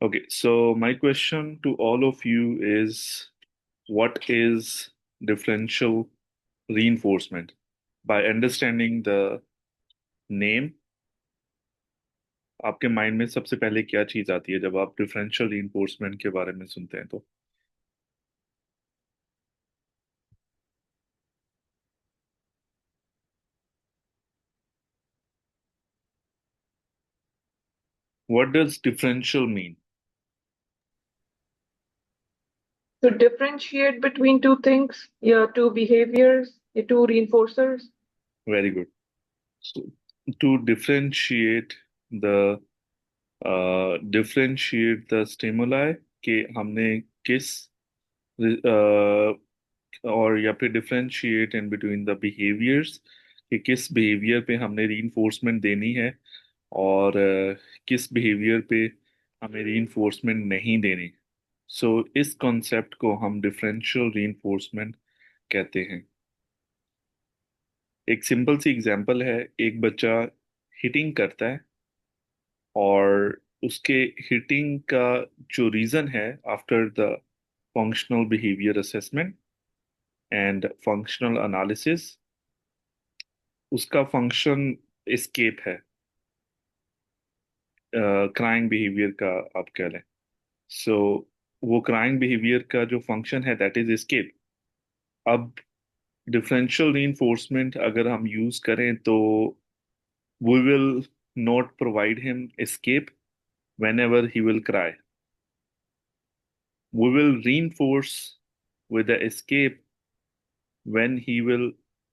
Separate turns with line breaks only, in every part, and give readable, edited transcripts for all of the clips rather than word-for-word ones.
Okay, so my question to all of you is what is differential reinforcement? By understanding the name, आपके mind में सबसे पहले क्या चीज आती है जब आप डिफरेंशियल reinforcement के बारे में सुनते हैं तो? What does differential mean?
To differentiate between two things, yeah, two behaviors, two reinforcers.
Very good. So, to the differentiate the stimuli कि हमने किस और या फिर differentiate in between the behaviours कि किस बिहेवियर पे हमने रीइंफोर्समेंट देनी है और किस बिहेवियर पे हमें रीइंफोर्समेंट नहीं देनी। सो इस कॉन्सेप्ट को हम डिफरेंशियल रीइंफोर्समेंट कहते हैं। एक सिंपल सी एग्जांपल है, एक बच्चा हिटिंग करता है और उसके हिटिंग का जो रीजन है after the functional behaviour assessment and functional analysis, उसका फंक्शन एस्केप है, क्राइंग बिहेवियर का आप कह लें। सो वो क्राइंग बिहेवियर का जो फंक्शन है दैट इज एस्केप। अब डिफरेंशियल रीइंफोर्समेंट अगर हम यूज करें तो we will not provide him escape whenever he will cry. We will reinforce with the escape when he will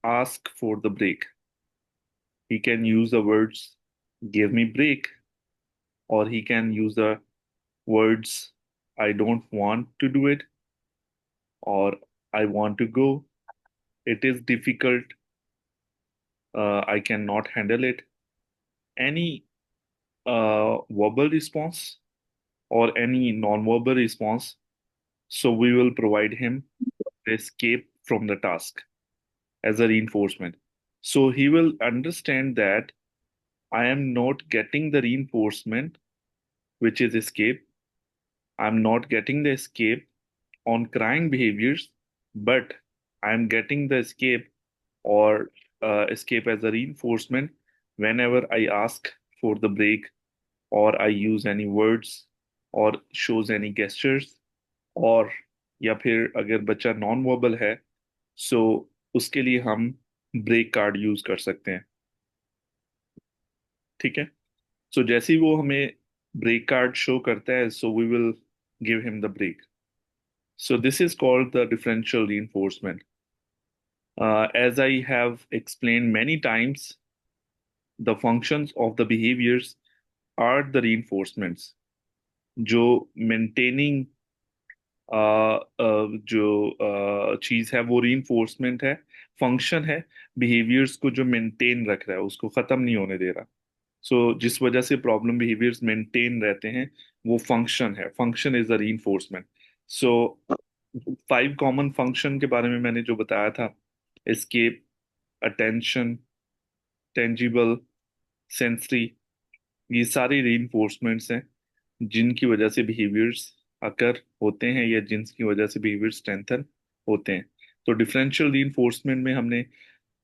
ask for the break. He can use the words give me break, or he can use the words I don't want to do it, or I want to go. It is difficult. I cannot handle it. Any verbal response or any non-verbal response. So we will provide him escape from the task as a reinforcement. So he will understand that I am not getting the reinforcement, which is escape. I'm not getting the escape on crying behaviors, but I'm getting the escape or escape as a reinforcement whenever I ask for the break or I use any words or shows any gestures और या फिर अगर बच्चा non verbal है सो उसके लिए हम break card use कर सकते हैं। ठीक है। सो जैसे ही वो हमें ब्रेक कार्ड शो करता है so we will give him the break. So this is called the differential reinforcement. As I have explained many times, the functions of the behaviors are the reinforcements. जो maintaining जो चीज है वो reinforcement है, function है behaviours को जो maintain रख रहा है, उसको खत्म नहीं होने दे रहा। सो जिस वजह से प्रॉब्लम बिहेवियर्स मेंटेन रहते हैं वो फंक्शन है, function is the reinforcement. So 5 common function के बारे में मैंने जो बताया था, एस्केप, अटेंशन, टेंजिबल, सेंसरी, ये सारे reinforcements हैं जिनकी वजह से बिहेवियर्स अकर होते हैं या जिनकी वजह से बिहेवियर स्ट्रेंथन होते हैं। तो डिफरेंशियल रीइंफोर्समेंट में हमने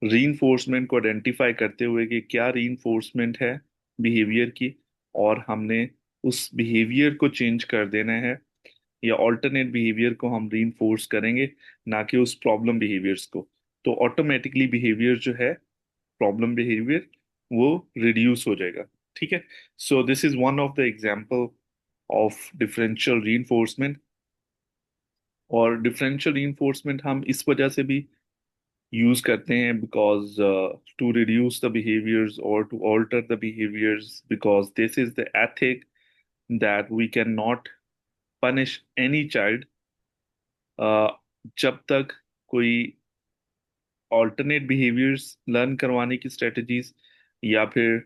रीइंफोर्समेंट को आइडेंटिफाई करते हुए कि क्या रीइंफोर्समेंट है बिहेवियर की और हमने उस बिहेवियर को चेंज कर देना है या ऑल्टरनेट बिहेवियर को हम रीइंफोर्स करेंगे, ना कि उस प्रॉब्लम बिहेवियर्स को। तो ऑटोमेटिकली बिहेवियर जो है प्रॉब्लम बिहेवियर वो रिड्यूस हो जाएगा। ठीक है। So this is one of the example of differential reinforcement. और डिफरेंशियल रीइंफोर्समेंट हम इस वजह से भी यूज करते हैं because to reduce the behaviours और to alter the behaviours because this is the ethic that we can not punish any child जब तक कोई ऑल्टरनेट बिहेवियर्स लर्न करवाने की स्ट्रेटजीज या फिर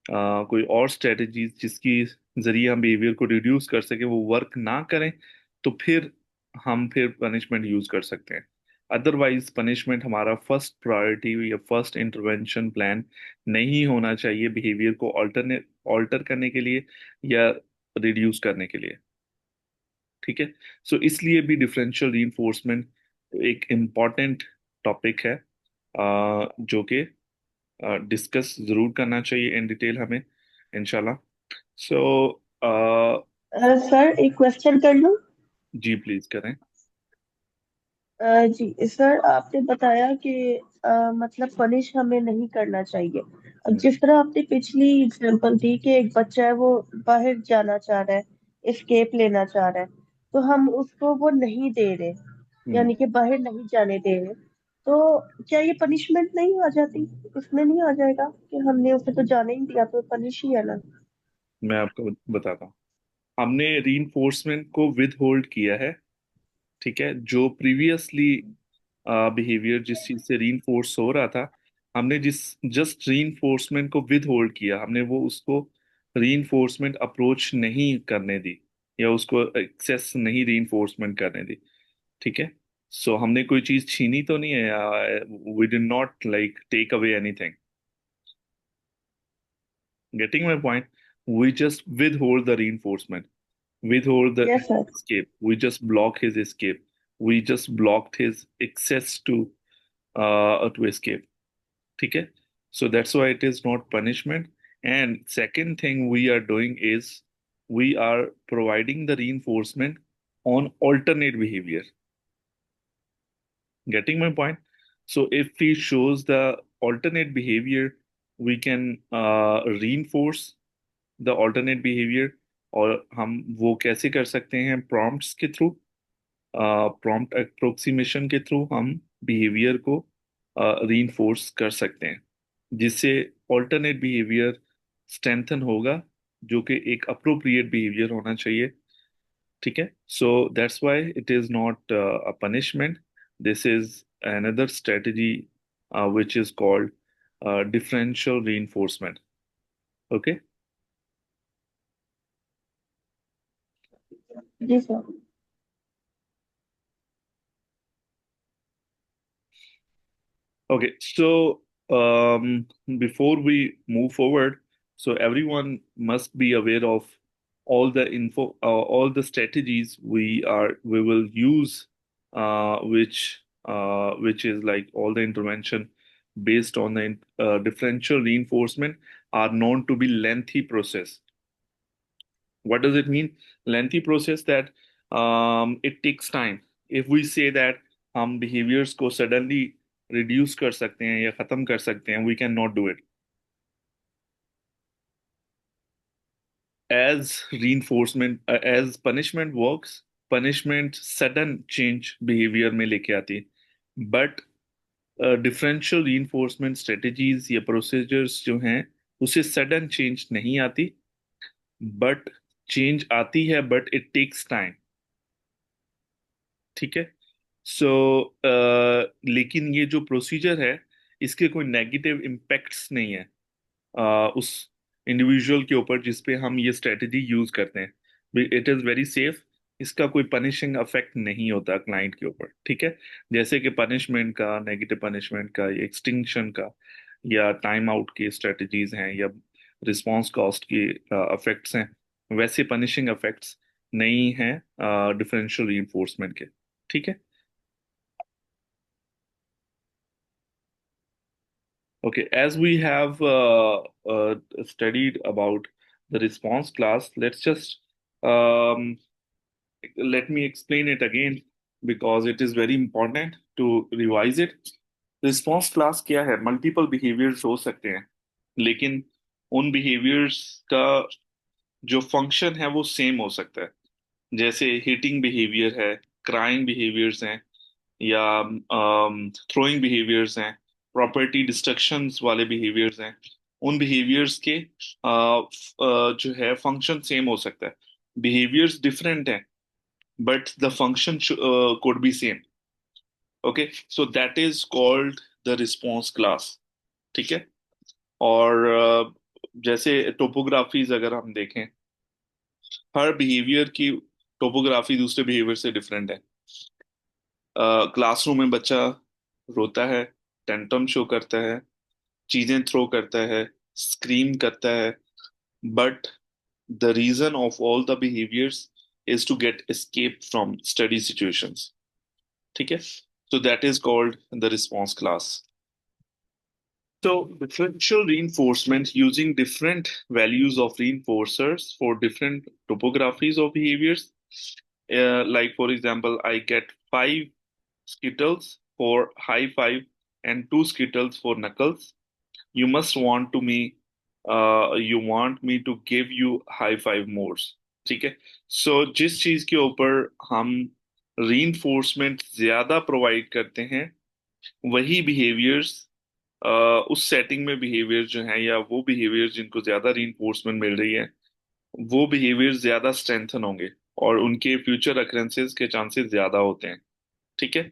कोई और स्ट्रेटजीज जिसकी जरिए हम बिहेवियर को रिड्यूस कर सके वो वर्क ना करें, तो फिर पनिशमेंट यूज कर सकते हैं। अदरवाइज पनिशमेंट हमारा फर्स्ट प्रायोरिटी या फर्स्ट इंटरवेंशन प्लान नहीं होना चाहिए बिहेवियर को ऑल्टर करने के लिए या रिड्यूस करने के लिए। ठीक है। सो इसलिए भी डिफरेंशियल रीइंफोर्समेंट एक इम्पॉर्टेंट टॉपिक है, जो कि डिस्कस जरूर करना चाहिए इन डिटेल हमें, इंशाल्लाह। सो
सर एक क्वेश्चन कर लूं?
जी प्लीज करें।
जी सर, आपने बताया कि मतलब पनिश हमें नहीं करना चाहिए। अब
हम्म।
जिस तरह आपने पिछली एग्जांपल दी कि एक बच्चा है वो बाहर जाना चाह रहा है, एस्केप लेना चाह रहा है, तो हम उसको वो नहीं दे रहे,
हम्म।
यानी कि बाहर नहीं जाने दे रहे, तो क्या ये पनिशमेंट नहीं आ जाती? इसमें नहीं आ जाएगा कि हमने उसे तो जाने ही दिया, तो पनिश ही है ना?
मैं आपको बताता हूँ। हमने रीइंफोर्समेंट को विद होल्ड किया है। ठीक है। जो प्रीवियसली बिहेवियर जिस चीज से रीइंफोर्स हो रहा था, हमने जिस जस्ट रीइंफोर्समेंट को विद होल्ड किया, हमने वो उसको रीइंफोर्समेंट अप्रोच नहीं करने दी, या उसको एक्सेस नहीं रीइंफोर्समेंट करने दी। ठीक है। सो हमने कोई चीज छीनी तो नहीं है, we did not like take away anything. Getting my point? We just withhold the reinforcement, withhold the
yes sir.
escape. We just block his escape. We just blocked his access to escape. ठीक है? So that's why it is not punishment. And second thing we are doing is we are providing the reinforcement on alternate behavior. Getting my point? So if he shows the alternate behavior, we can reinforce the alternate behavior. और हम वो कैसे कर सकते हैं? Prompts के through, prompt approximation के through हम बिहेवियर को रीइंफोर्स कर सकते हैं, जिससे ऑल्टरनेट बिहेवियर स्ट्रेंथन होगा, जो कि एक अप्रोप्रिएट बिहेवियर होना चाहिए। ठीक है। So that's why it is not a punishment, this is another strategy which is called differential reinforcement. Okay.
जी sir.
Okay, so before we move forward, so everyone must be aware of all the strategies we will use, which is like all the intervention based on the differential reinforcement are known to be lengthy process. What does it mean? Lengthy process, that it takes time. If we say that हम behaviors को suddenly reduce कर सकते हैं या खत्म कर सकते हैं, we cannot do it. As reinforcement, as punishment works, punishment sudden change behavior में लेके आती है, but differential reinforcement strategies या procedures जो हैं, उसे sudden change नहीं आती, but change आती है, but it takes time. ठीक है। सो लेकिन ये जो प्रोसीजर है, इसके कोई नेगेटिव इम्पैक्ट्स नहीं है उस इंडिविजुअल के ऊपर जिस पे हम ये स्ट्रेटजी यूज करते हैं। It is very safe. इसका कोई पनिशिंग अफेक्ट नहीं होता क्लाइंट के ऊपर। ठीक है। जैसे कि पनिशमेंट का, नेगेटिव पनिशमेंट का, एक्सटिंक्शन का, या टाइम आउट की स्ट्रेटजीज हैं, या रिस्पॉन्स कॉस्ट की अफेक्ट्स हैं, वैसे पनिशिंग अफेक्ट्स नहीं हैं डिफरेंशियल रीइंफोर्समेंट के। ठीक है। Okay, as we have studied about the response class, let's just um, let me explain it again because it is very important to revise it. Response class क्या है? Multiple behaviors हो सकते हैं, लेकिन उन behaviors का जो function है वो same हो सकता है। जैसे हिटिंग बिहेवियर है, क्राइंग बिहेवियर्स हैं, या थ्रोइंग बिहेवियर्स हैं, प्रॉपर्टी डिस्ट्रक्शंस वाले बिहेवियर्स हैं। उन बिहेवियर्स के जो है फंक्शन सेम हो सकता है। बिहेवियर्स डिफरेंट हैं, but the function could B same. Okay, so that is called the response class. ठीक है। और जैसे टोपोग्राफीज अगर हम देखें, हर बिहेवियर की टोपोग्राफी दूसरे बिहेवियर से डिफरेंट है। क्लासरूम में बच्चा रोता है, टेंट्रम शो करता है, चीजें थ्रो करता है, स्क्रीम करता है, but the reason of all the behaviors is to get escape from study situations. ठीक है? So that is called the response class. So differential reinforcement using different values of reinforcers for different topographies of behaviors. Like for example, I get 5 Skittles for high five and 2 Skittles for knuckles. You must want to me you want me to give you high five more. ठीक है? सो जिस चीज के ऊपर हम reinforcement ज्यादा provide करते हैं वही बिहेवियर्स उस सेटिंग में बिहेवियर जो है या वो बिहेवियर जिनको ज्यादा रीइंफोर्समेंट मिल रही है वो बिहेवियर ज्यादा स्ट्रेंथन होंगे और उनके फ्यूचर अकरेंसेस के चांसेस ज्यादा होते हैं। ठीक है?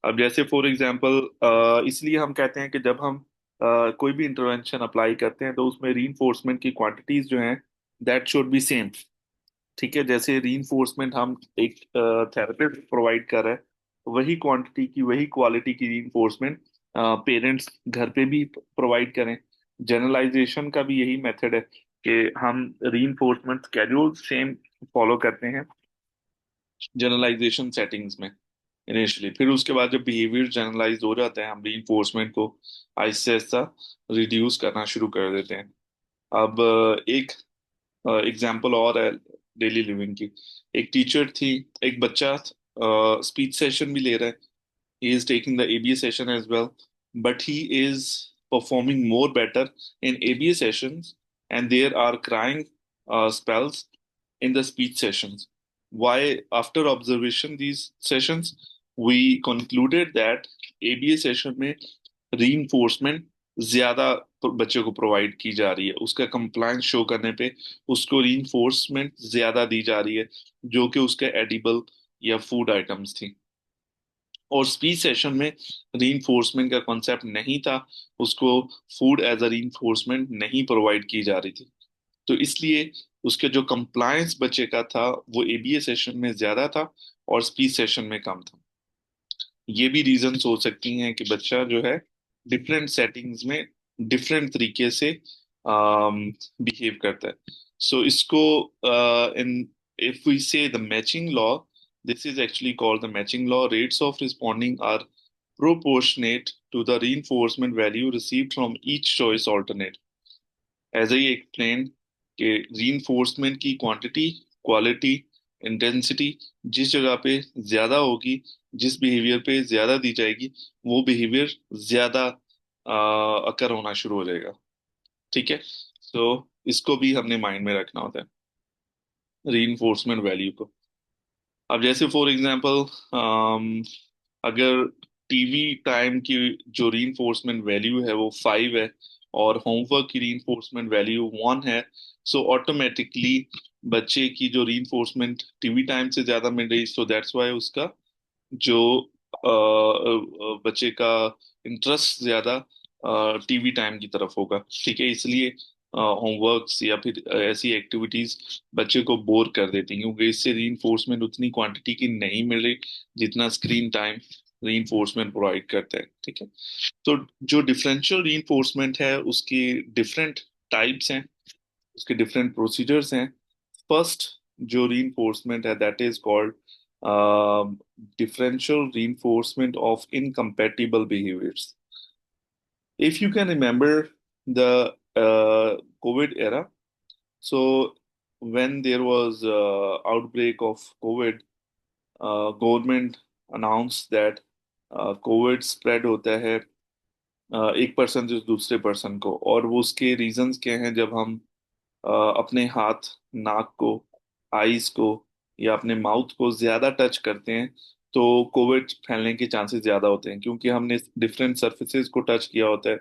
अब जैसे फॉर एग्जांपल इसलिए हम कहते हैं कि जब हम कोई भी इंटरवेंशन अप्लाई करते हैं तो उसमें रीइंफोर्समेंट की क्वांटिटीज जो हैं दैट शुड बी सेम। ठीक है? जैसे रीइंफोर्समेंट हम एक थेरेपिस्ट प्रोवाइड कर रहे हैं वही क्वांटिटी की वही क्वालिटी की रीइंफोर्समेंट पेरेंट्स घर पे भी प्रोवाइड करें। जनरलाइजेशन का भी यही मेथड है कि हम रीइंफोर्समेंट स्केड्यूल सेम फॉलो करते हैं जनरलाइजेशन सेटिंग्स में इनिशियली, फिर उसके बाद जब बिहेवियर जनरलाइज हो जाता है हम रीइंफोर्समेंट को आहिस्ता आहिस्ता रिड्यूस करना शुरू कर देते हैं। अब एक एग्जाम्पल और है डेली लिविंग की। एक टीचर थी, एक बच्चा स्पीच सेशन भी ले रहा है, he is taking the ABA session as well, but he is performing more better in ABA sessions, and there are crying spells in the speech sessions. Why? After observation these sessions, we concluded that ABA session में reinforcement ज्यादा बच्चे को provide की जा रही है, उसका compliance show करने पे उसको रीइंफोर्समेंट ज्यादा दी जा रही है जो कि उसके एडिबल या फूड आइटम्स थी। और स्पीच सेशन में रीइंफोर्समेंट का कॉन्सेप्ट नहीं था, उसको फूड एज अ रीइंफोर्समेंट नहीं प्रोवाइड की जा रही थी, तो इसलिए उसके जो कंप्लायंस बच्चे का था वो एबीए सेशन में ज्यादा था और स्पीच सेशन में कम था। ये भी रीजन हो सकती हैं कि बच्चा जो है डिफरेंट सेटिंग्स में डिफरेंट तरीके से बिहेव करता है। सो इसको इन इफ वी से the matching law, this is actually called the matching law. Rates of responding are proportionate to the reinforcement value received from each choice alternate. As I explained कि reinforcement की quantity, quality, intensity जिस जगह पे ज्यादा होगी, जिस behaviour पे ज्यादा दी जाएगी वो बिहेवियर ज्यादा अकर होना शुरू हो जाएगा। ठीक है? सो इसको भी हमने माइंड में रखना होता है रीइंफोर्समेंट वैल्यू को। अब जैसे फॉर एग्जांपल अगर टीवी टाइम की जो रीइंफोर्समेंट वैल्यू है वो 5 है और होमवर्क की रीइंफोर्समेंट वैल्यू 1 है, सो ऑटोमेटिकली बच्चे की जो रीइंफोर्समेंट टीवी टाइम से ज्यादा मिल रही, सो दैट्स वाई उसका जो बच्चे का इंटरेस्ट ज्यादा टीवी टाइम की तरफ होगा। ठीक है? इसलिए होमवर्क्स या फिर ऐसी एक्टिविटीज बच्चे को बोर कर देती हैं क्योंकि इससे रीइंफोर्समेंट उतनी क्वांटिटी की नहीं मिल रही जितना स्क्रीन टाइम रीइंफोर्समेंट प्रोवाइड करता है। ठीक है? तो जो डिफरेंशियल रीइंफोर्समेंट है उसकी डिफरेंट टाइप्स हैं, उसके डिफरेंट प्रोसीजर्स हैं। फर्स्ट जो रीइंफोर्समेंट है that is called differential reinforcement of incompatible behaviors. If you can remember the COVID era, so when there was outbreak of COVID, government announced that COVID spread होता है एक person से दूसरे person को, और वो उसके रीजंस क्या हैं? जब हम अपने हाथ, नाक को, आईज को या अपने माउथ को ज्यादा टच करते हैं तो कोविड फैलने के चांसेस ज्यादा होते हैं क्योंकि हमने डिफरेंट सर्फेसेस को टच किया होता है।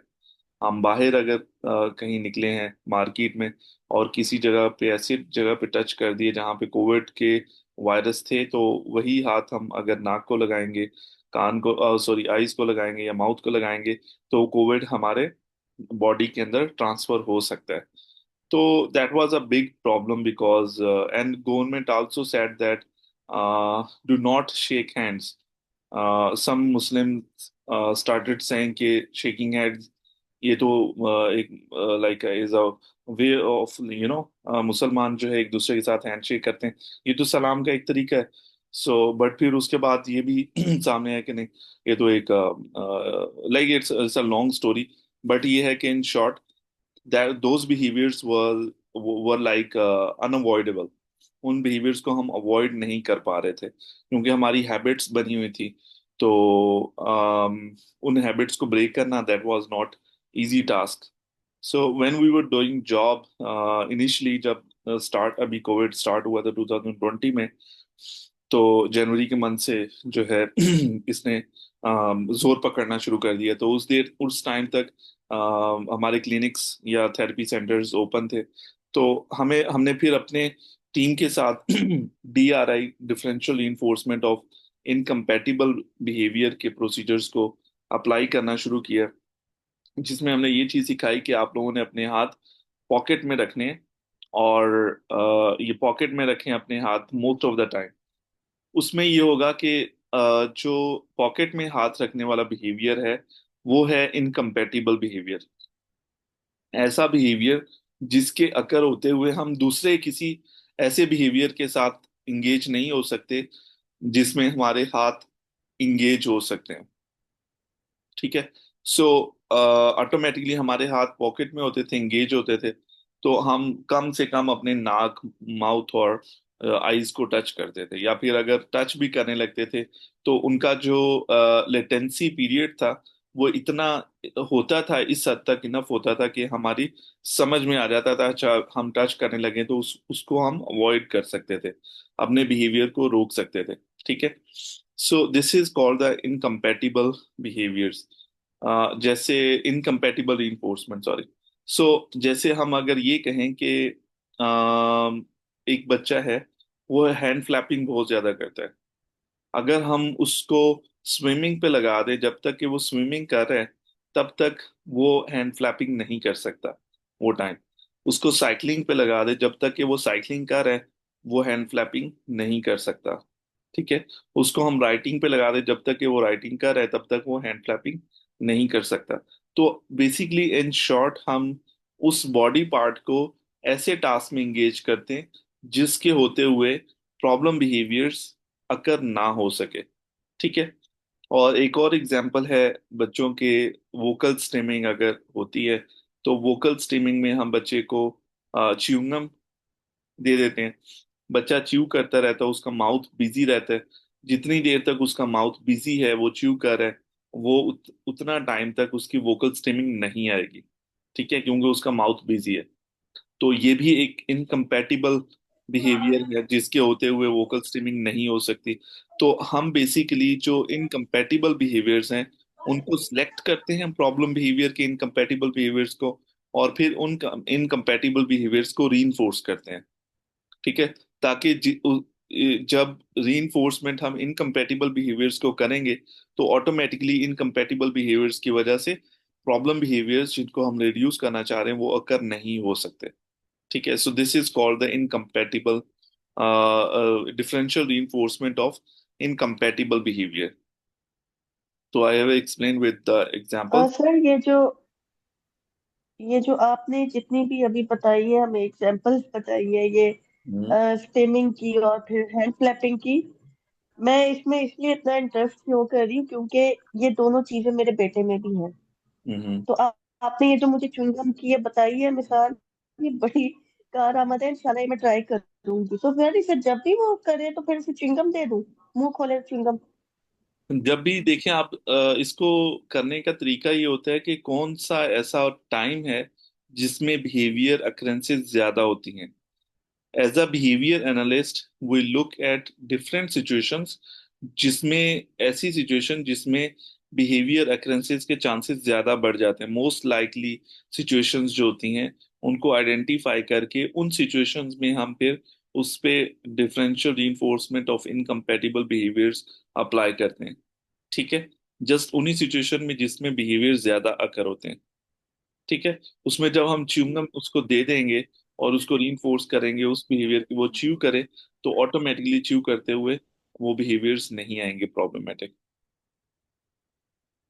हम बाहर अगर कहीं निकले हैं मार्केट में और किसी जगह पे ऐसी जगह पे टच कर दिए जहाँ पे कोविड के वायरस थे, तो वही हाथ हम अगर नाक को लगाएंगे, कान को सॉरी आईज को लगाएंगे या माउथ को लगाएंगे तो कोविड हमारे बॉडी के अंदर ट्रांसफर हो सकता है। So that was a big problem because and government also said that do not shake hands. Some Muslims started saying कि shaking hands ये तो एक like is a way of मुसलमान जो है एक दूसरे के साथ हैंडशेक करते हैं, ये तो सलाम का एक तरीका है। सो बट फिर उसके बाद ये भी सामने है कि नहीं, ये तो एक like it's a long story, but ये है कि in short that those behaviors were like unavoidable। उन behaviors को हम अवॉइड नहीं कर पा रहे थे क्योंकि हमारी हैबिट्स बनी हुई थी। तो उन हैबिट्स को ब्रेक करना that was not easy task. So when we were doing job initially, जब स्टार्ट अभी कोविड स्टार्ट हुआ था 2020 में, तो जनवरी के मंथ से जो है इसने जोर पकड़ना शुरू कर दिया। तो उस टाइम तक हमारे क्लिनिक्स या थेरेपी सेंटर्स ओपन थे। तो हमने फिर अपने टीम के साथ DRI, differential reinforcement of incompatible behaviour के प्रोसीजर्स को अप्लाई करना शुरू किया, जिसमें हमने ये चीज सिखाई कि आप लोगों ने अपने हाथ पॉकेट में रखने हैं, और ये पॉकेट में रखें अपने हाथ मोस्ट ऑफ द टाइम। उसमें ये होगा कि जो पॉकेट में हाथ रखने वाला बिहेवियर है वो है इनकम्पैटिबल बिहेवियर। ऐसा बिहेवियर जिसके अकर होते हुए हम दूसरे किसी ऐसे बिहेवियर के साथ इंगेज नहीं हो सकते जिसमें हमारे हाथ इंगेज हो सकते हैं। ठीक है। सो ऑटोमेटिकली हमारे हाथ पॉकेट में होते थे, इंगेज होते थे, तो हम कम से कम अपने नाक, माउथ और आईज को टच करते थे, या फिर अगर टच भी करने लगते थे तो उनका जो लेटेंसी पीरियड था वो इतना होता था, इस हद तक इनफ होता था कि हमारी समझ में आ जाता था, अच्छा हम टच करने लगे तो उसको हम अवॉइड कर सकते थे, अपने बिहेवियर को रोक सकते थे। ठीक है। So this is called the incompatible behaviours. जैसे इनकम्पैटिबल reinforcement, सॉरी। सो जैसे हम अगर ये कहें कि एक बच्चा है, वो हैंड फ्लैपिंग बहुत ज्यादा करता है। अगर हम उसको स्विमिंग पे लगा दें, जब तक कि वो स्विमिंग कर रहा है तब तक वो हैंड फ्लैपिंग नहीं कर सकता वो टाइम। उसको साइकिलिंग पे लगा दे, जब तक कि वो साइकिलिंग कर रहा है वो हैंड फ्लैपिंग नहीं कर सकता। ठीक है। उसको हम राइटिंग पे लगा दे, जब तक कि वो राइटिंग कर रहा है तब तक वो हैंड फ्लैपिंग नहीं कर सकता। तो बेसिकली इन शॉर्ट, हम उस बॉडी पार्ट को ऐसे टास्क में इंगेज करते हैं जिसके होते हुए प्रॉब्लम बिहेवियर्स अकर ना हो सके। ठीक है। और एक और एग्जांपल है बच्चों के, वोकल स्टिमिंग अगर होती है तो वोकल स्टिमिंग में हम बच्चे को च्युइंगम दे देते हैं। बच्चा च्यू करता रहता है, उसका माउथ बिजी रहता है। जितनी देर तक उसका माउथ बिजी है, वो च्यू कर रहा है, वो उतना टाइम तक उसकी वोकल स्टिमिंग नहीं आएगी। ठीक है, क्योंकि उसका माउथ बिजी है। तो ये भी एक इनकम्पैटिबल बिहेवियर है जिसके होते हुए वोकल स्ट्रीमिंग नहीं हो सकती। तो हम बेसिकली जो इनकम्पैटिबल बिहेवियर्स हैं उनको सिलेक्ट करते हैं, प्रॉब्लम बिहेवियर के इनकम्पैटिबल बिहेवियर्स को, और फिर उन इनकम्पैटिबल बिहेवियर्स को रीइंफोर्स करते हैं। ठीक है। ताकि जब रीइंफोर्समेंट हम इनकम्पैटिबल बिहेवियर्स को करेंगे तो ऑटोमेटिकली इनकम्पैटिबल बिहेवियर्स की वजह से प्रॉब्लम बिहेवियर्स जिनको हम रिड्यूस करना चाह रहे हैं वो अकर नहीं हो सकते। ठीक है। So this is called the incompatible differential reinforcement of incompatible behaviour. तो I have explain with the example.
Sir ये जो आपने जितनी भी अभी बताई है, हमें एग्जांपल्स बताई है, ये
हम्म।
स्टेमिंग की और फिर हैंड क्लैपिंग की, मैं इसमें इसलिए इतना इंटरेस्ट क्यों कर रही हूँ क्योंकि ये दोनों चीजें मेरे बेटे में भी हैं।
हम्म।
तो आपने ये जो मुझे च्युइंगम की ये बताई है मिसाल, ये बड़ी कारआमद है, इंशाल्लाह ये मैं ट्राई करूंगी। तो फिर जब भी वो करे तो फिर उसे च्युइंगम दे दूं, मुंह खोले च्युइंगम।
जब भी देखें आप, इसको करने का तरीका ये होता है कि कौन सा ऐसा टाइम है जिसमें बिहेवियर अक्रेंसेस ज्यादा होती हैं। As a behaviour analyst we look at different situations जिसमें, ऐसी सिचुएशन जिसमें बिहेवियर अक्रेंसेस के चांसेस ज्यादा बढ़ जाते हैं, मोस्ट लाइकली सिचुएशंस जो होती हैं उनको आइडेंटिफाई करके उन सिचुएशंस में हम फिर उस पे differential reinforcement of incompatible behaviours apply करते हैं। ठीक है। जस्ट उन्हीं सिचुएशन में जिसमें बिहेवियर ज्यादा अकर होते हैं। ठीक है। उसमें जब हम च्युइंगम उसको दे देंगे और उसको रीइंफोर्स करेंगे उस बिहेवियर की, वो च्यू करे, तो ऑटोमेटिकली च्यू करते हुए वो बिहेवियर्स नहीं आएंगे प्रॉब्लमेटिक।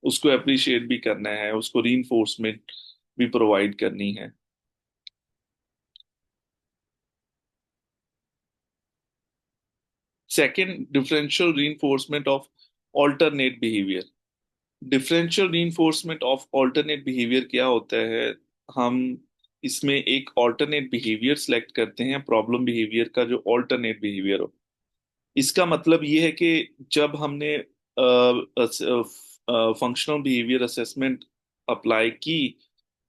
उसको अप्रिशिएट भी करना है, उसको रीइंफोर्समेंट भी प्रोवाइड करनी है। Second, differential reinforcement of alternate behaviour. Differential reinforcement of alternate behaviour क्या होता है? हम इसमें एक ऑल्टरनेट बिहेवियर सेलेक्ट करते हैं, प्रॉब्लम बिहेवियर का जो ऑल्टरनेट बिहेवियर हो। इसका मतलब ये है कि जब हमने फंक्शनल बिहेवियर असेसमेंट अप्लाई की,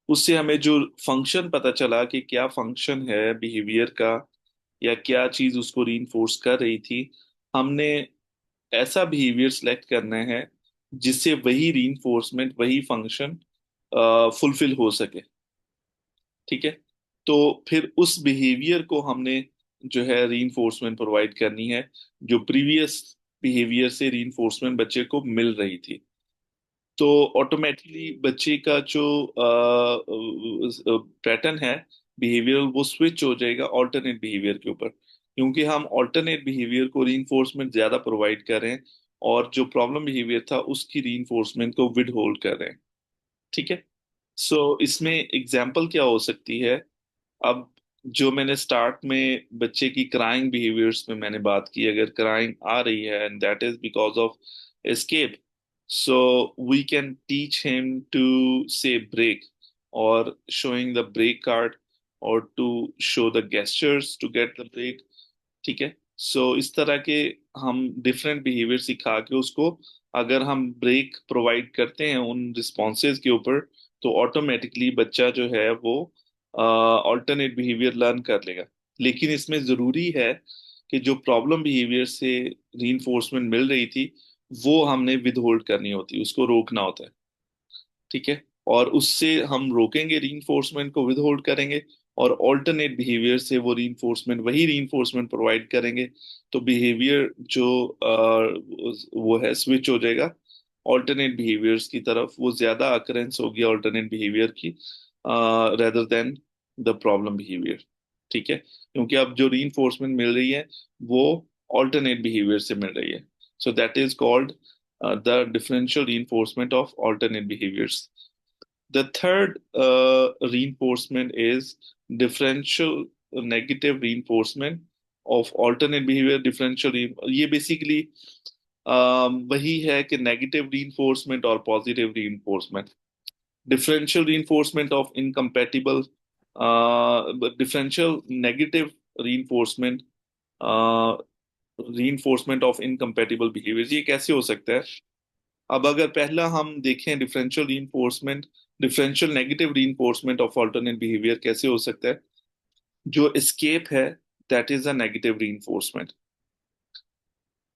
उससे हमें जो फंक्शन पता चला कि क्या फंक्शन है बिहेवियर का या क्या चीज उसको रीइंफोर्स कर रही थी, हमने ऐसा बिहेवियर सेलेक्ट करना है जिससे वही रीइंफोर्समेंट, वही फंक्शन फुलफिल हो सके। ठीक है। तो फिर उस बिहेवियर को हमने जो है रीइंफोर्समेंट प्रोवाइड करनी है, जो प्रीवियस बिहेवियर से रीइंफोर्समेंट बच्चे को मिल रही थी। तो ऑटोमेटिकली बच्चे का जो पैटर्न है बिहेवियरल, वो स्विच हो जाएगा ऑल्टरनेट बिहेवियर के ऊपर, क्योंकि हम ऑल्टरनेट बिहेवियर को रीइंफोर्समेंट ज्यादा प्रोवाइड कर रहे हैं और जो प्रॉब्लम बिहेवियर था उसकी रीइंफोर्समेंट को विद होल्ड कर रहे हैं। ठीक है। सो इसमें एग्जाम्पल क्या हो सकती है? अब जो मैंने स्टार्ट में बच्चे की क्राइंग बिहेवियर्स में मैंने बात की, अगर क्राइंग आ रही है and that is because of escape, so we can teach him to say break, और शोइंग द ब्रेक कार्ड, और to show the gestures to get the break. ठीक है। सो इस तरह के हम डिफरेंट बिहेवियर सिखा के उसको, अगर हम ब्रेक प्रोवाइड करते हैं उन रिस्पॉन्सेज के ऊपर, तो ऑटोमेटिकली बच्चा जो है वो ऑल्टरनेट बिहेवियर लर्न कर लेगा। लेकिन इसमें जरूरी है कि जो प्रॉब्लम बिहेवियर से रीइंफोर्समेंट मिल रही थी, वो हमने विद होल्ड करनी होती, उसको रोकना होता है। ठीक है। और उससे हम रोकेंगे रीइंफोर्समेंट को, विद होल्ड करेंगे, और ऑल्टरनेट बिहेवियर से वो रीइंफोर्समेंट, वही रीइंफोर्समेंट प्रोवाइड करेंगे। तो बिहेवियर जो वो है स्विच हो जाएगा ऑल्टरनेट बिहेवियर्स की तरफ, वो ज्यादा अकरेंस होगी ऑल्टरनेट बिहेवियर की rather than the problem behaviour. ठीक है। क्योंकि अब जो रीइंफोर्समेंट मिल रही है वो ऑल्टरनेट बिहेवियर से मिल रही है। So that is called the differential reinforcement of alternate behaviors. The third reinforcement is differential negative reinforcement of alternate behavior। ये बेसिकली वही है कि नेगेटिव reinforcement और positive reinforcement। differential reinforcement of incompatible differential negative reinforcement reinforcement of incompatible behaviors, ये कैसे हो सकता है? अब अगर पहला हम देखें differential reinforcement, differential negative reinforcement of alternate behaviour कैसे हो सकता है? जो एस्केप है, that is a negative reinforcement.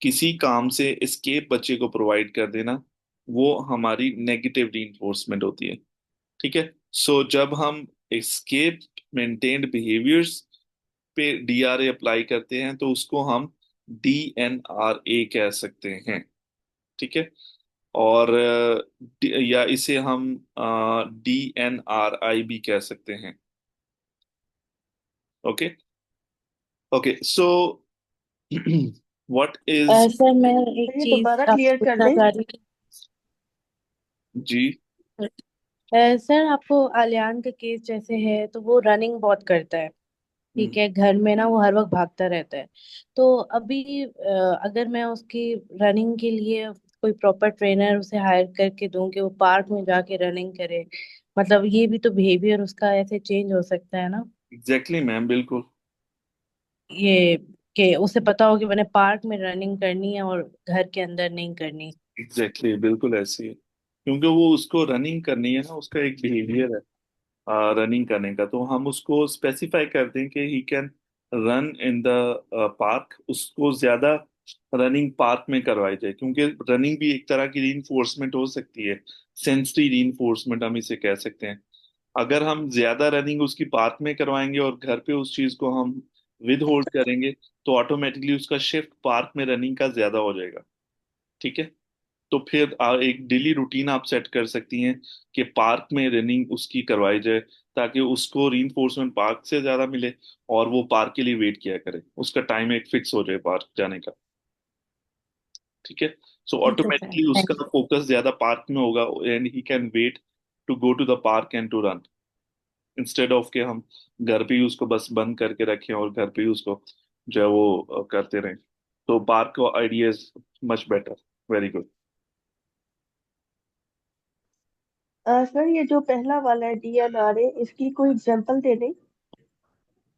किसी काम से एस्केप बच्चे को प्रोवाइड कर देना, वो हमारी नेगेटिव रीइंफोर्समेंट होती है। ठीक है। सो जब हम एस्केप मेंटेन्ड बिहेवियर्स पे डीआरए अप्लाई करते हैं, तो उसको हम डीएनआरए कह सकते हैं। ठीक है। और या इसे हम DNRI भी कह सकते हैं। Okay. Okay. So what is.
Sir मैं एक
ये
चीज
दोबारा
आपसे
क्लियर कर
पूछना
दें।
चाह रही
जी।
थी। सर आपको आलियान का केस जैसे है तो वो रनिंग बहुत करता है। ठीक
हम्म।
है, घर में ना वो हर वक्त भागता रहता है। तो अभी अगर मैं उसकी रनिंग के लिए कोई प्रॉपर ट्रेनर उसे हायर करके दूं कि वो पार्क में जाके रनिंग करे, मतलब ये भी तो बिहेवियर उसका ऐसे चेंज हो सकता है ना।
एग्जैक्टली मैम, बिल्कुल।
ये कि उसे पता हो कि मैंने पार्क में रनिंग करनी है और घर के अंदर नहीं करनी।
बिल्कुल ऐसे ही है। क्योंकि वो उसको रनिंग करनी है ना, उसका एक बिहेवियर है रनिंग करने का। तो हम उसको स्पेसिफाई कर दें कि he can run in the park, उसको ज्यादा रनिंग पार्क में करवाई जाए, क्योंकि रनिंग भी एक तरह की रीइंफोर्समेंट हो सकती है, सेंसरी रीइंफोर्समेंट हम इसे कह सकते हैं। अगर हम ज्यादा रनिंग उसकी पार्क में करवाएंगे और घर पे उस चीज को हम विद होल्ड करेंगे, तो ऑटोमेटिकली उसका शिफ्ट पार्क में रनिंग का ज्यादा हो जाएगा। ठीक है। तो फिर एक डेली रूटीन आप सेट कर सकती हैं कि पार्क में रनिंग उसकी करवाई जाए, ताकि उसको रीइंफोर्समेंट पार्क से ज्यादा मिले, और वो पार्क के लिए वेट किया करे, उसका टाइम एक फिक्स हो जाए पार्क जाने का। ठीक है। सो
ठीक है सर,
ऑटोमेटिकली उसका
थैंक
फोकस ज्यादा पार्क में होगा, and he can wait to go to the park and to run, instead of के हम घर पे ही उसको बस बंद करके रखें और घर पे ही उसको जो है वो करते रहें। तो पार्क का idea is much better. Very good.
Sir ये जो पहला वाला है DNRA, इसकी कोई एग्जांपल दे दें।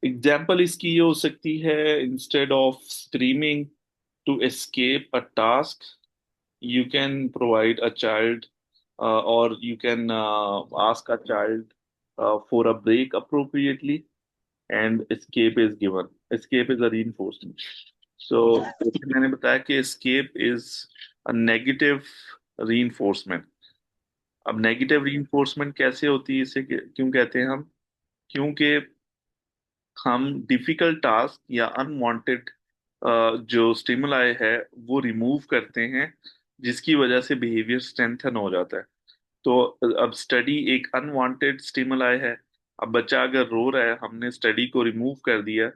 एग्जाम्पल इसकी ये हो सकती है, instead of screaming to escape a task, you can provide a child or you can ask a child for a break appropriately, and escape is given. Escape is a reinforcement. So जैसे मैंने बताया कि escape is a negative reinforcement. अब negative reinforcement कैसे होती है, इसे क्यों कहते हैं हम? क्योंकि हम डिफिकल्ट टास्क या अनवांटेड जो स्टिमुलाई है वो रिमूव करते हैं, जिसकी वजह से बिहेवियर स्ट्रेंथन हो जाता है. तो अब स्टडी एक अनवांटेड स्टिमुलाई है. अब बच्चा अगर रो रहा है, हमने स्टडी को रिमूव कर दिया,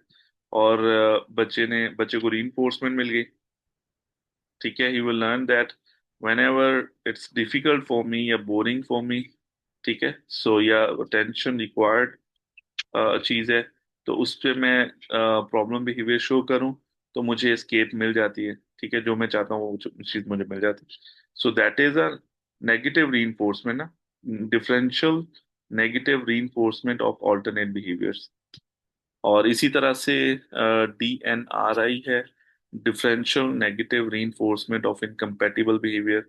और बच्चे को रीइंफोर्समेंट मिल गई. ठीक है, he will learn that when ever its difficult for me या बोरिंग फॉर मी, ठीक है, सो या अटेंशन रिक्वायर्ड चीज है, तो उस पे मैं प्रॉब्लम बिहेवियर शो करूं, तो मुझे एस्केप मिल जाती है. ठीक है, जो मैं चाहता हूँ वो चीज मुझे मिल जाती है. So that is a negative reinforcement ना, differential negative reinforcement of alternate behaviours. और इसी तरह से DNRI है, differential negative reinforcement of incompatible behaviour.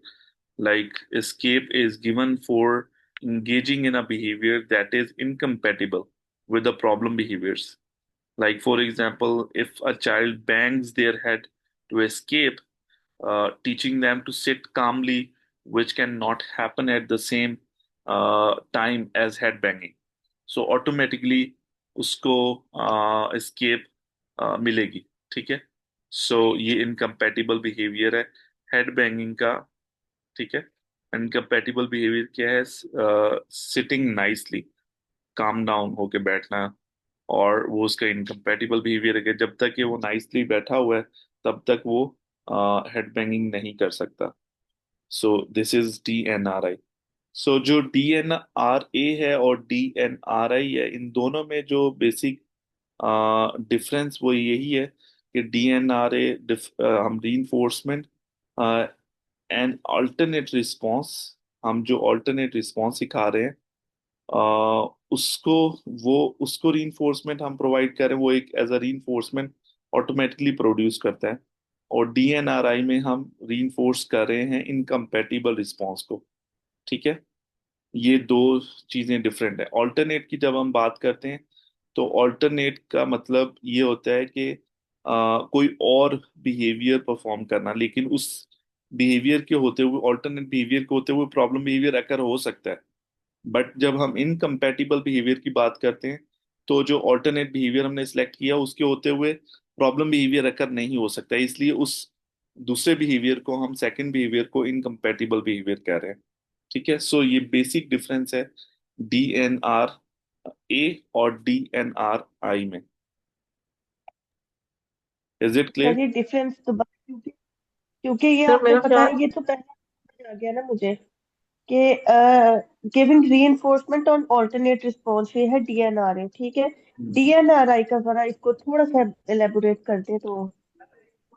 Like escape is given for engaging in a behavior that is incompatible with the problem behaviors. Like, for example, if a child bangs their head to escape, teaching them to sit calmly, which cannot happen at the same time as head banging. So automatically उसको escape मिलेगी. ठीक है, सो ये incompatible behaviour है head banging का. ठीक है, incompatible behaviour क्या है? सिटिंग नाइसली, काम डाउन होके बैठना. और वो उसका इनकम्पैटिबल बिहेवियर है कि जब तक कि वो नाइसली बैठा हुआ है, तब तक वो हेड बैंगिंग नहीं कर सकता. सो दिस इज DNRI. सो जो DNRA है और DNRI है, इन दोनों में जो बेसिक डिफरेंस वो यही है कि DNRA हम रीइंफोर्समेंट एंड अल्टरनेट रिस्पॉन्स, हम जो अल्टरनेट रिस्पॉन्स सिखा रहे हैं, उसको वो उसको रीइंफोर्समेंट हम प्रोवाइड करें, वो एक as a reinforcement automatically produce करता है. और DNRI में हम रीइंफोर्स कर रहे हैं इनकम्पैटिबल रिस्पॉन्स को. ठीक है, ये दो चीजें डिफरेंट है. ऑल्टरनेट की जब हम बात करते हैं, तो ऑल्टरनेट का मतलब ये होता है कि कोई और बिहेवियर परफॉर्म करना, लेकिन उस बिहेवियर के होते हुए, ऑल्टरनेट बिहेवियर के होते हुए प्रॉब्लम बिहेवियर अकर हो सकता है. बट जब हम इनकम्पैटिबल बिहेवियर की बात करते हैं, तो जो ऑल्टरनेट बिहेवियर हमने सिलेक्ट किया उसके होते हुए प्रॉब्लम बिहेवियर अकर नहीं हो सकता है, इसलिए उस दूसरे बिहेवियर को हम, सेकंड बिहेवियर को, इनकम्पैटिबल बिहेवियर कह रहे हैं. ठीक है, सो ये बेसिक डिफरेंस है DNRA और DNRI में. Is it
sir
clear?
ये डिफरेंस तो क्योंकि क्योंकि ये
सर
आपने
मेरा
बताया,
ख्याल
ये तो पहले समझ आ गया ना मुझे कि giving reinforcement on alternate response, ये है DNRA, ठीक है। DNRI का जरा इसको थोड़ा सा एलेबोरेट कर दे तो।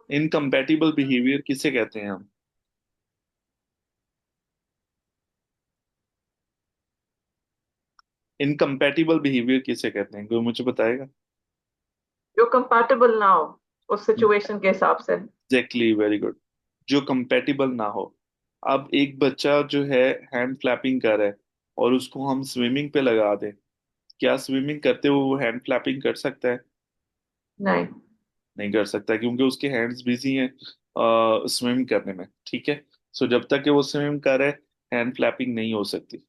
इनकम्पैटिबल बिहेवियर किसे कहते हैं हम? इनकम्पैटिबल बिहेवियर किसे कहते हैं, कोई मुझे बताएगा?
जो कंपैटिबल ना हो उस सिचुएशन के हिसाब से।
Exactly, very good. जो कंपैटिबल ना हो. अब एक बच्चा जो है हैंड फ्लैपिंग कर रहा है, और उसको हम स्विमिंग पे लगा दें, क्या स्विमिंग करते हुए वो हैंड फ्लैपिंग कर सकता है?
नहीं।
नहीं कर सकता, क्योंकि उसके हैंड्स बिजी हैं स्विम करने में. ठीक है, सो जब तक कि वो स्विम कर रहे, हैंड फ्लैपिंग नहीं हो सकती.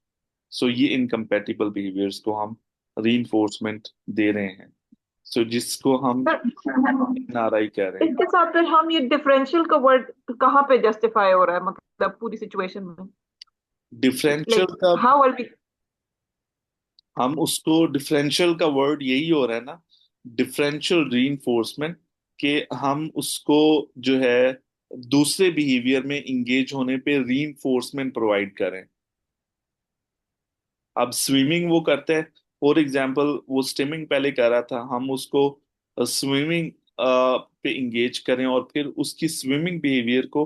सो ये इनकम्पैटिबल बिहेवियर्स को हम रीइंफोर्समेंट दे रहे हैं, सो जिसको हम
सर
NRI कह रहे हैं.
इसके साथ फिर हम ये डिफरेंशियल का वर्ड कहाँ पे जस्टिफाई हो रहा है, मतलब पूरी सिचुएशन में?
डिफरेंशियल
लाइक
का,
हाउ आर वी?
हम उसको डिफरेंशियल का वर्ड यही हो रहा है ना, डिफरेंशियल रीइंफोर्समेंट, कि हम उसको जो है दूसरे बिहेवियर में इंगेज होने पे रीइंफोर्समेंट प्रोवाइड करें. अब स्विमिंग वो करता है, फॉर एग्जाम्पल वो स्विमिंग पहले कर रहा था, हम उसको स्विमिंग पे इंगेज करें और फिर उसकी स्विमिंग बिहेवियर को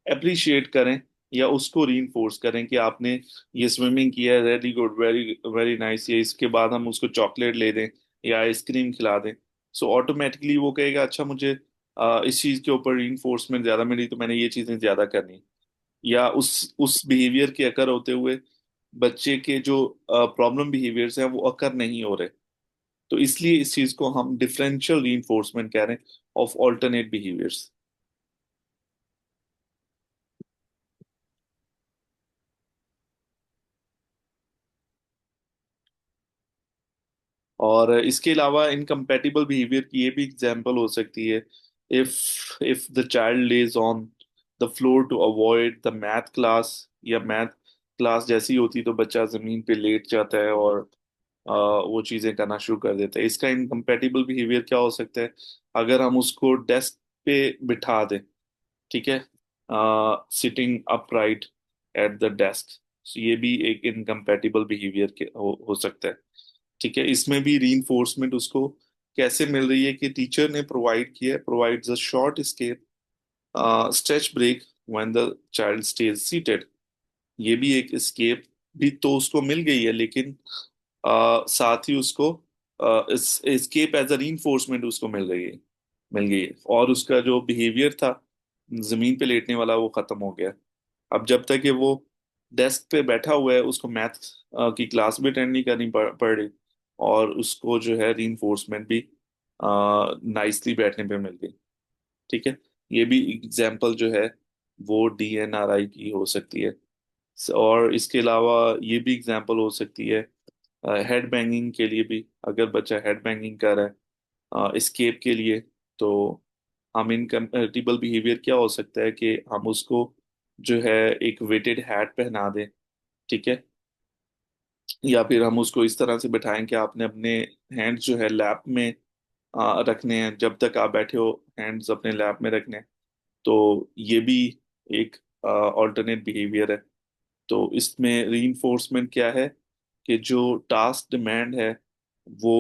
अप्रिशिएट करें या उसको रीइंफोर्स करें कि आपने ये स्विमिंग किया है, very good, very very nice, या इसके बाद हम उसको चॉकलेट ले दें या आइसक्रीम खिला दें। सो ऑटोमेटिकली वो कहेगा अच्छा मुझे इस चीज के ऊपर रीइंफोर्समेंट ज्यादा मिली तो मैंने ये चीजें ज्यादा करनी। या उस बिहेवियर के अकर होते हुए बच्चे के जो प्रॉब्लम बिहेवियर्स हैं वो अकर नहीं हो रहे। तो इसलिए इस चीज को हम डिफरेंशियल रीइंफोर्समेंट कह रहे हैं ऑफ ऑल्टरनेट बिहेवियर्स। और इसके अलावा इनकम्पैटिबल बिहेवियर की ये भी एग्जांपल हो सकती है। If the child lays on the floor to avoid the math class, या मैथ क्लास जैसी होती तो बच्चा जमीन पे लेट जाता है और वो चीजें करना शुरू कर देता है। इसका इनकम्पैटिबल बिहेवियर क्या हो सकता है? अगर हम उसको डेस्क पे बिठा दें, ठीक है, sitting upright at the desk, ये भी एक इनकम्पैटिबल बिहेवियर के हो सकता है। ठीक है, इसमें भी रीइंफोर्समेंट उसको कैसे मिल रही है कि टीचर ने प्रोवाइड किया है, provides a short escape stretch break when the child stays seated. ये भी एक escape भी तो उसको मिल गई है, लेकिन साथ ही उसको escape एज अ रीइंफोर्समेंट उसको मिल गई है और उसका जो बिहेवियर था जमीन पे लेटने वाला वो खत्म हो गया। अब जब तक कि वो डेस्क पे बैठा हुआ है उसको मैथ की क्लास भी अटेंड नहीं करनी पड़ रही और उसको जो है रीइंफोर्समेंट भी नाइसली बैठने पे मिल गई। ठीक है, ये भी एग्जाम्पल जो है वो डीएनआरआई की हो सकती है। और इसके अलावा ये भी एग्जाम्पल हो सकती है हेड बैंगिंग के लिए भी। अगर बच्चा हेड बैंगिंग कर रहा है escape के लिए, तो हम इनकम्पेटिबल बिहेवियर क्या हो सकता है कि हम उसको जो है एक वेटेड हैट पहना दें। ठीक है, या फिर हम उसको इस तरह से बिठाएं कि आपने अपने हैंड्स जो है लैप में रखने हैं, जब तक आप बैठे हो हैंड्स अपने लैप में रखने हैं। तो ये भी एक ऑल्टरनेट बिहेवियर है। तो इसमें रीइंफोर्समेंट क्या है कि जो टास्क डिमांड है वो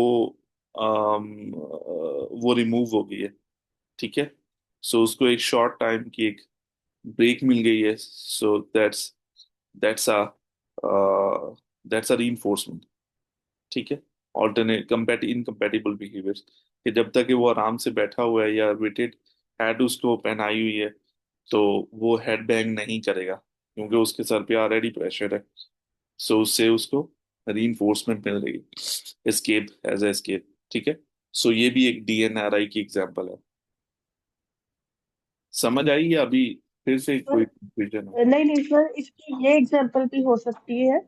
वो रिमूव हो गई है। ठीक है, सो उसको एक शॉर्ट टाइम की एक ब्रेक मिल गई है। So that's a that's a reinforcement. ठीक है, ऑल्टरनेट इनकम्पैटिबल बिहेवियर्स कि जब तक कि वो आराम से बैठा हुआ है या वेटेड हेड उसको पहनाई हुई है तो वो हेड बैंग नहीं करेगा क्योंकि उसके सर पे ऑलरेडी प्रेशर है। सो उससे उसको रीइंफोर्समेंट मिल रही है, एस्केप एज ए एस्केप। ठीक है, सो ये भी एक डीएनआरआई की एग्जांपल है। समझ आई या अभी फिर से कोई कंफ्यूजन है?
नहीं नहीं सर, इसकी ये एग्जांपल भी हो सकती है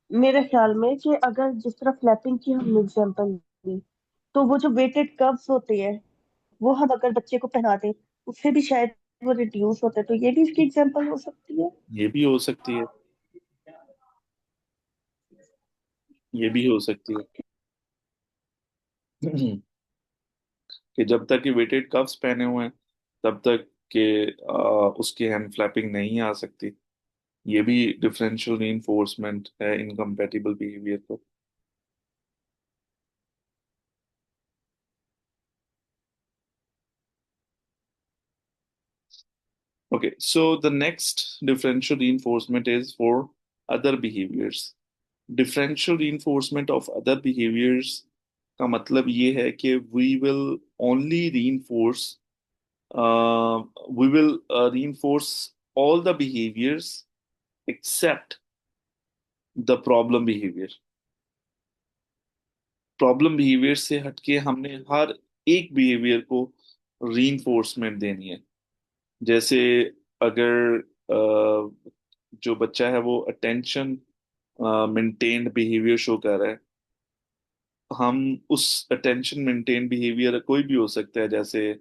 मेरे ख्याल में कि अगर जिस तरह फ्लैपिंग की हमने एग्जांपल दी, तो वो जो वेटेड कर्व्स होते हैं वो हम अगर बच्चे को पहनाते उससे भी शायद वो रिड्यूस होते, तो ये भी इसकी एग्जांपल हो सकती है।
ये भी हो सकती है, ये भी हो सकती है कि जब तक कि वेटेड कफ्स पहने हुए हैं तब तक के उसकी हैंड फ्लैपिंग नहीं आ सकती। ये भी डिफरेंशियल रीइंफोर्समेंट है इनकम्पैटिबल बिहेवियर को। Okay, so the next differential reinforcement is for other behaviors. Differential reinforcement of other behaviors का मतलब ये है कि only reinforce we will reinforce all the behaviors except the problem behavior. Problem behaviour से हटके हमने हर एक बिहेवियर को रीइंफोर्समेंट देनी है। जैसे अगर जो बच्चा है वो अटेंशन मेंटेन्ड बिहेवियर शो कर रहा है, हम उस अटेंशन मेंटेन बिहेवियर कोई भी हो सकता है, जैसे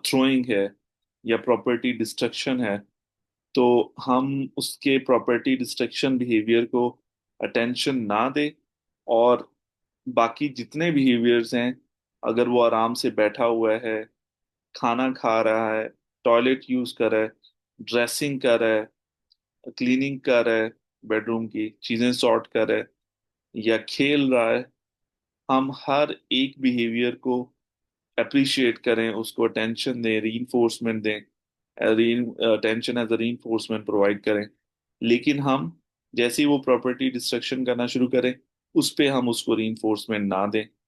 थ्रोइंग है या प्रॉपर्टी डिस्ट्रक्शन है, तो हम उसके प्रॉपर्टी डिस्ट्रक्शन बिहेवियर को अटेंशन ना दे और बाकी जितने बिहेवियर्स हैं, अगर वो आराम से बैठा हुआ है, खाना खा रहा है, टॉयलेट यूज कर रहा है, ड्रेसिंग कर रहा है, क्लीनिंग कर रहा है, बेडरूम की चीजें सॉर्ट कर रहा है या खेल रहा है, हम हर एक बिहेवियर को अप्रिशिएट करें, उसको अटेंशन दें, रीइंफोर्समेंट दें, attention as a reinforcement provide करें। लेकिन हम जैसे ही वो प्रॉपर्टी डिस्ट्रक्शन करना शुरू करें, उस पे हम उसको रीइंफोर्समेंट ना दें,